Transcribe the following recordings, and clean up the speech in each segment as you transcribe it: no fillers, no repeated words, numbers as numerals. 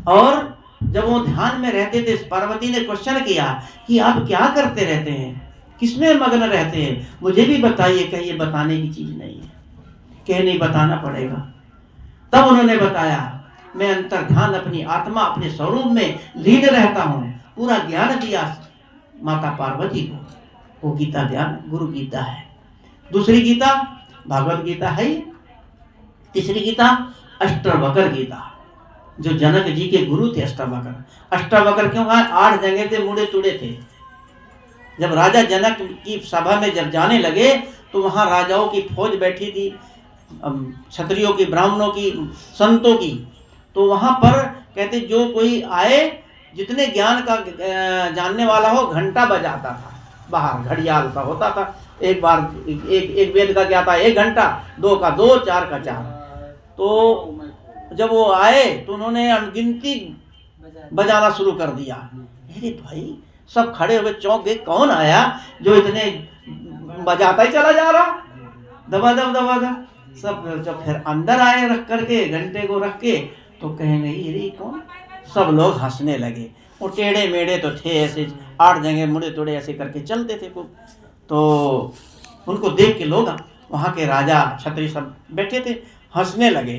और जब वो ध्यान में रहते थे, पार्वती ने क्वेश्चन किया कि आप क्या करते रहते हैं, किसमें मग्न रहते हैं, मुझे भी बताइए। कहीं ये बताने की चीज नहीं है, कहीं नहीं बताना पड़ेगा। तब उन्होंने बताया, मैं अंतर ध्यान अपनी आत्मा अपने स्वरूप में लीन रहता हूँ। पूरा ज्ञान दिया माता पार्वती को। वो गीता ज्ञान गुरु गीता है। दूसरी गीता भागवत गीता है। तीसरी गीता अष्टावक्र गीता, जो जनक जी के गुरु थे अष्टावक्र। अष्टावक्र क्यों कहा? 8 जगह थे, मुड़े तुड़े थे। जब राजा जनक की सभा में जब जाने लगे तो वहां राजाओं की फौज बैठी थी, क्षत्रियों की, ब्राह्मणों की, संतों की। तो वहां पर कहते जो कोई आए, जितने ज्ञान का जानने वाला हो, घंटा बजाता था बाहर, घड़ियाल सा होता था। एक बार एक वेद का क्या था, 1 घंटा, 2 का 2, 4 का 4। तो जब वो आए तो उन्होंने अनगिनती बजाना शुरू कर दिया। अरे भाई, सब खड़े हुए चौंक गए, कौन आया जो इतने बजाता ही चला जा रहा, दबा दब दबा दब। सब जब फिर अंदर आए रख करके, घंटे को रख के, तो कहे नहीं अरे कौन। सब लोग हंसने लगे। वो टेढ़े मेढ़े तो थे ऐसे, 8 जगह मुड़े तोड़े ऐसे करके चलते थे खूब। तो उनको देख के लोग, वहाँ के राजा क्षत्रिय सब बैठे थे, हंसने लगे।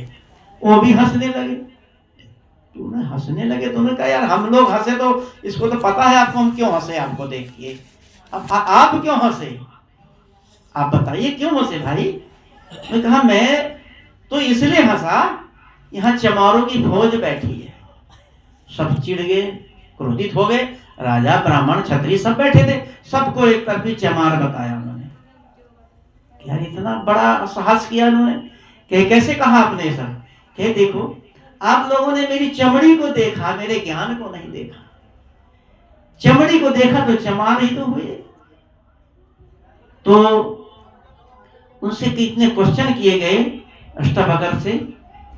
वो भी हंसने लगे। तूने हंसने लगे, तूने कहा यार हम लोग हंसे तो इसको तो पता है आपको, हम क्यों हंसे आपको देख के। अब आप क्यों हंसे, आप बताइए क्यों हंसे भाई। मैं कहा मैं तो इसलिए हंसा, यहाँ चमारों की फौज बैठी है। सब चिढ़ गए, क्रोधित हो गए। राजा, ब्राह्मण, क्षत्रिय सब बैठे थे, सबको एक तरफी चमार बताया उन्होंने। यार इतना बड़ा साहस किया उन्होंने। कैसे कहा आपने सर? कहे देखो, आप लोगों ने मेरी चमड़ी को देखा, मेरे ज्ञान को नहीं देखा। चमड़ी को देखा तो चमार ही तो हुए। तो उनसे कितने क्वेश्चन किए गए अष्टावक्र से।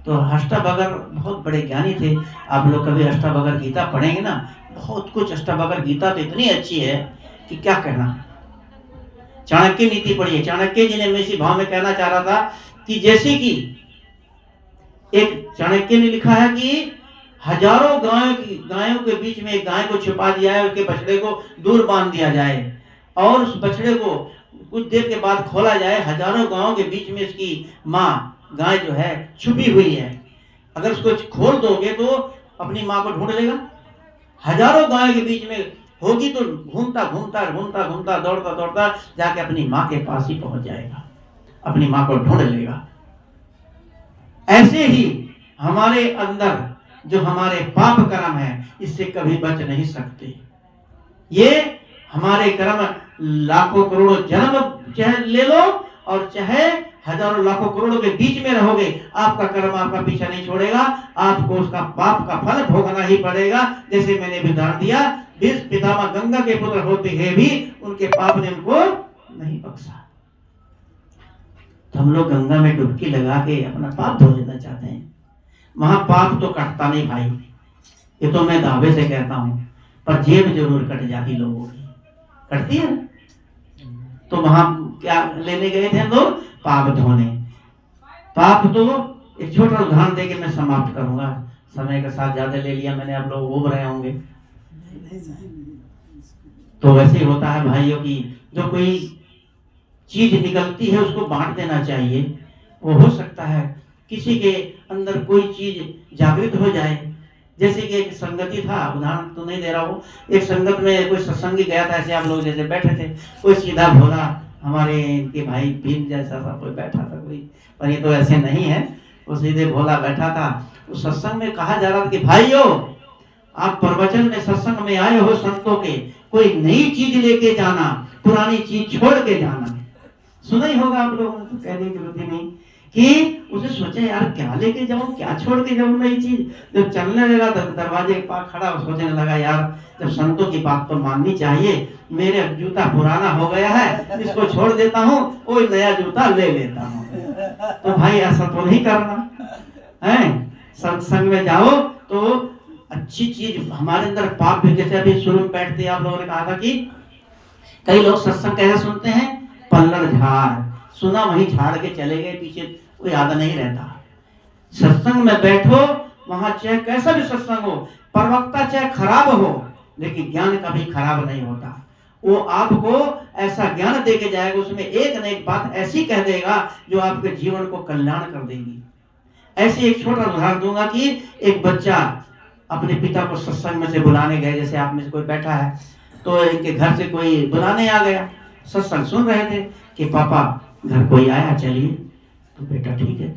तो अष्टावक्र बहुत बड़े ज्ञानी थे। आप लोग कभी अष्टावक्र गीता पढ़ेंगे ना, बहुत कुछ। अष्टावक्र गीता तो इतनी अच्छी है कि क्या कहना। चाणक्य नीति पढ़िए। चाणक्य जी ने मैं इसी भाव में कहना चाह रहा था कि जैसे कि एक चाणक्य ने लिखा है कि हजारों गायों के बीच में एक गाय को छुपा दिया है, उसके बछड़े को दूर बांध दिया जाए और उस बछड़े को कुछ देर के बाद खोला जाए। हजारों गायों के बीच में इसकी माँ गाय जो है छुपी हुई है। अगर उसको खोल दोगे तो अपनी माँ को ढूंढ लेगा। हजारों गायों के बीच में होगी तो घूमता घूमता घूमता घूमता दौड़ता दौड़ता जाके अपनी माँ के पास ही पहुंच जाएगा, अपनी माँ को ढूंढ लेगा। ऐसे ही हमारे अंदर जो हमारे पाप कर्म है, इससे कभी बच नहीं सकते। ये हमारे कर्म लाखों करोड़ों जन्म चाहे ले लो और चाहे हजारों लाखों करोड़ों के बीच में रहोगे, आपका कर्म आपका पीछा नहीं छोड़ेगा। आपको उसका पाप का फल भोगना ही पड़ेगा। जैसे मैंने भी उदाहरण दिया, भीष्म पितामह गंगा के पुत्र होते हुए भी उनके पाप ने उनको नहीं बख्शा। तो हम लोग गंगा में डुबकी लगा के अपना पाप धो लेना चाहते हैं। वहां पाप तो कटता नहीं भाई, ये तो मैं दावे से कहता हूं, पर जेब जरूर कट जाती लोगों की, कटती है। तो वहां क्या लेने गए थे हम लोग? पाप धोने। पाप तो एक छोटा उदाहरण देके मैं समाप्त करूंगा, समय के साथ ज्यादा ले लिया मैंने, आप लोग उब रहे होंगे। तो वैसे ही होता है भाइयों की, जो कोई चीज निकलती है उसको बांट देना चाहिए। वो हो सकता है किसी के अंदर कोई चीज जागृत हो जाए। जैसे कि एक संगति था, उदाहरण तो नहीं दे रहा हूँ, एक संगत में कोई सत्संगी गया था, ऐसे आप लोग जैसे बैठे थे, कोई सीधा भोला हमारे इनके भाई भीम जैसा सा कोई बैठा था कोई, पर ये तो ऐसे नहीं है, वो सीधे भोला बैठा था। उस सत्संग में कहा जा रहा था कि भाइयों, आप प्रवचन में सत्संग में आए हो संतों के, कोई नई चीज लेके जाना, पुरानी चीज छोड़ के जाना। सुना ही होगा आप लोगों ने, तो कहने की जरूरत नहीं कि उसे सोचे यार क्या लेके जाऊं, क्या छोड़ के जाऊं नई चीज। जब चलने लगा तो दरवाजे के पास खड़ा सोचने लगा, यार जब संतों की बात तो माननी चाहिए, मेरे जूता पुराना हो गया है, इसको छोड़ देता हूँ, कोई नया जूता ले लेता हूँ। तो भाई ऐसा तो नहीं करना है। सत्संग में जाओ तो अच्छी चीज, हमारे अंदर पाप भी, जैसे अभी शुरू में बैठते आप लोगों ने कहा था कि कई लोग सत्संग कैसे सुनते हैं, पल्लड़ झाड़ सुना, वहीं झाड़ के चले गए, पीछे कोई याद नहीं रहता। सत्संग में बैठो, वहां चाहे कैसा भी सत्संग हो, प्रवक्ता चाहे खराब हो, लेकिन ज्ञान कभी खराब नहीं होता। वो आपको ऐसा ज्ञान दे के जाएगा, उसमें एक न एक बात ऐसी कह देगा जो आपके जीवन को कल्याण कर देगी। ऐसे एक छोटा उदाहरण दूंगा कि एक बच्चा अपने पिता को सत्संग में से बुलाने गए, जैसे आप में से कोई बैठा है तो इनके घर से कोई बुलाने आ गया, सत्संग सुन रहे थे कि पापा घर कोई आया, चलिए। तो बेटा ठीक है,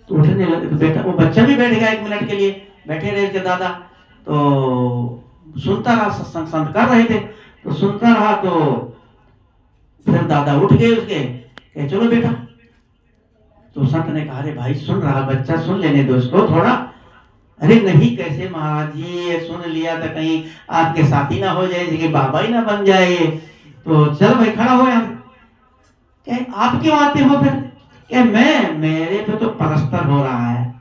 तो उठने लगे। तो बेटा, वो बच्चा भी बैठ गया, 1 मिनट के लिए बैठे रहे थे दादा, तो सुनता रहा, सत्संग संत कर रहे थे तो सुनता रहा। तो फिर दादा उठ गए उसके, कहे चलो बेटा। तो संत ने कहा, अरे भाई सुन रहा बच्चा, सुन लेने दो उसको थोड़ा। अरे नहीं, कैसे महाराज जी, ये सुन लिया तो कहीं आपके साथी ना हो जाए, कि बाबा ही ना बन जाए। तो चल भाई खड़ा हो यहाँ। कहे आप क्यों आते हो फिर? कहे मैं, मेरे पे तो पलस्तर हो रहा है,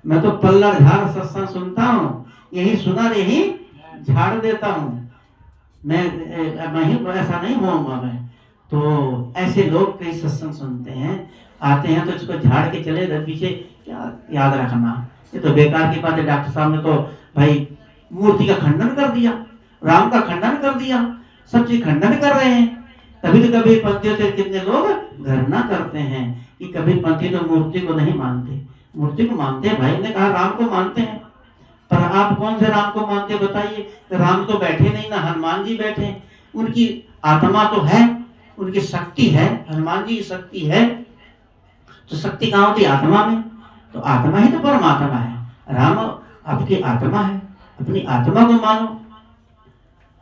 मैं तो पल्लर झाड़ सत्संग सुनता हूँ, यही सुना यही झाड़ देता हूँ, मैं ऐसा नहीं होऊंगा मैं। तो ऐसे लोग कई सत्संग सुनते हैं, आते हैं तो इसको झाड़ के चले जाए पीछे। क्या याद रखना, ये तो बेकार की बात है। डॉक्टर साहब ने तो भाई मूर्ति का खंडन कर दिया, राम का खंडन कर दिया, सब चीज खंडन कर रहे हैं। तभी तो कभी पंथियों से कितने लोग घृणा करते हैं कि कभी पंथी तो मूर्ति को नहीं मानते, मूर्ति को मानते हैं। भाई ने कहा राम को मानते हैं, पर आप कौन से राम को मानते बताइए? राम तो बैठे नहीं ना, हनुमान जी बैठे, उनकी आत्मा तो है, उनकी शक्ति है, हनुमान जी की शक्ति है। तो शक्ति कहाँ होती? आत्मा में। तो आत्मा ही तो परमात्मा है। राम आपकी आत्मा है, अपनी आत्मा को मानो।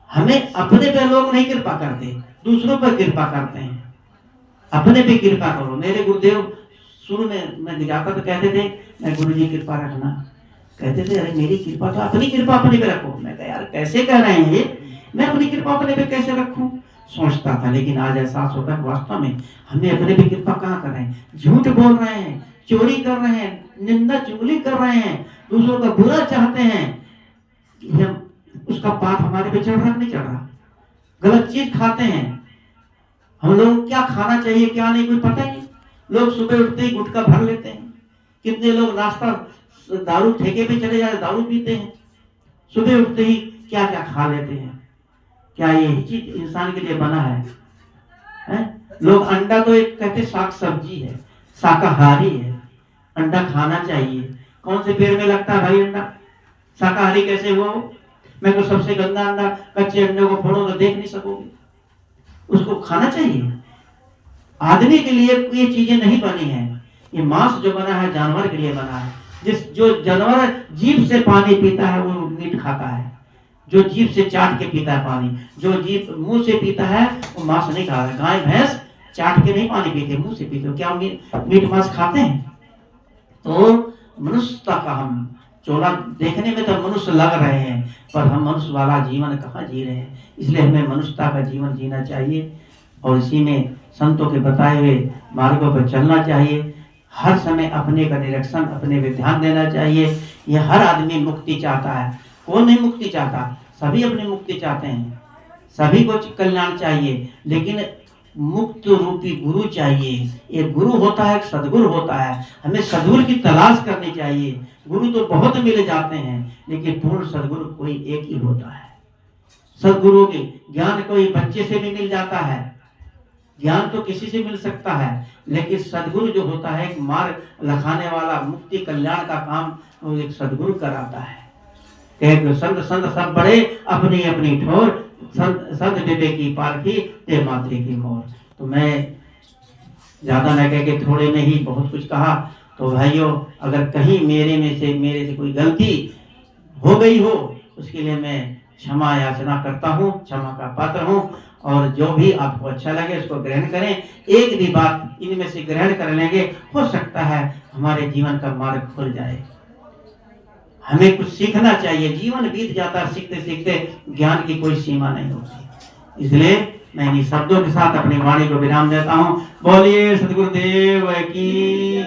हमें अपने पे लोग नहीं कृपा करते, दूसरों पर कृपा करते हैं। अपने पे कृपा करो। मेरे गुरुदेव शुरू में मैं जाता तो कहते थे, मैं गुरु जी कृपा रखना, कहते थे अरे मेरी कृपा तो अपनी कृपा अपने पे रखो। मैं कहा यार कैसे कह रहे हैं ये, मैं अपनी कृपा अपने पे कैसे रखूं? सोचता था, लेकिन आज एहसास होता है वास्तव में हमें अपने पे कृपा कहाँ कर रहे हैं? झूठ बोल रहे हैं, चोरी कर रहे हैं, निंदा चुगली कर रहे हैं, दूसरों का बुरा चाहते हैं। हम उसका पाप हमारे पे चढ़ रहा नहीं चढ़ रहा? गलत चीज खाते हैं हम लोग, क्या खाना चाहिए क्या नहीं कोई पता ही नहीं। लोग सुबह उठते ही गुटखा भर लेते हैं, कितने लोग नाश्ता दारू ठेके पे चले जाते, दारू पीते हैं, सुबह उठते ही क्या क्या खा लेते हैं। क्या यही चीज इंसान के लिए बना है? लोग अंडा तो एक कहते साग सब्जी है, शाकाहारी है, अंडा खाना चाहिए। कौन से पेड़ में लगता है भाई अंडा? शाकाहारी कैसे हुआ वो? मैं तो सबसे गंदा अंडा, कच्चे अंडे को फोड़ो तो देख नहीं सकोगे, उसको खाना चाहिए। आदमी के लिए ये चीजें नहीं बनी है। ये मांस जो बना है जानवर के लिए बना है। जो जानवर जीभ से पानी पीता है वो मीट खाता है, जो जीभ से चाट के पीता है पानी, जो जीभ मुंह से पीता है वो मांस नहीं खाता है। गाय भैंस चाट के नहीं पानी पीते, मुंह से पीते। क्या मीट मांस खाते हैं? तो मनुष्यता का हम चोला देखने में तो मनुष्य लग रहे हैं, पर हम मनुष्य वाला जीवन कहाँ जी रहे हैं। इसलिए हमें मनुष्यता का जीवन जीना चाहिए और इसी में संतों के बताए हुए मार्गों पर चलना चाहिए। हर समय अपने का निरीक्षण, अपने पे ध्यान देना चाहिए। यह हर आदमी मुक्ति चाहता है, कौन नहीं मुक्ति चाहता? सभी अपनी मुक्ति चाहते हैं, सभी को कल्याण चाहिए, लेकिन मुक्त रूपी गुरु चाहिए। एक गुरु होता है, एक सदगुरु होता है। हमें सदगुरु की तलाश करनी चाहिए। गुरु तो बहुत मिल जाते हैं, लेकिन पूर्ण सदगुरु कोई एक ही होता है। सदगुरु के ज्ञान कोई बच्चे से भी मिल जाता है, ज्ञान तो किसी से मिल सकता है, लेकिन सदगुरु जो होता है एक मार्ग लखाने वाला, मुक्ति कल्याण का काम वो एक सदगुरु कराता है। कहे संत संत सब बड़े अपनी अपनी ठोर, संत विवेकी पारखी ते मातृ की मोर। तो मैं ज्यादा न कह के थोड़े में ही बहुत कुछ कहा। तो भाइयों, अगर कहीं मेरे से कोई गलती हो गई हो, उसके लिए मैं क्षमा याचना करता हूँ, क्षमा का पात्र हूँ। और जो भी आपको अच्छा लगे उसको ग्रहण करें। एक भी बात इनमें से ग्रहण कर लेंगे, हो सकता है हमारे जीवन का मार्ग खुल जाए। हमें कुछ सीखना चाहिए, जीवन बीत जाता है सीखते सीखते, ज्ञान की कोई सीमा नहीं होती। इसलिए मैं इन शब्दों के साथ अपनी वाणी को विराम देता हूँ। बोलिए सद्गुरुदेव की।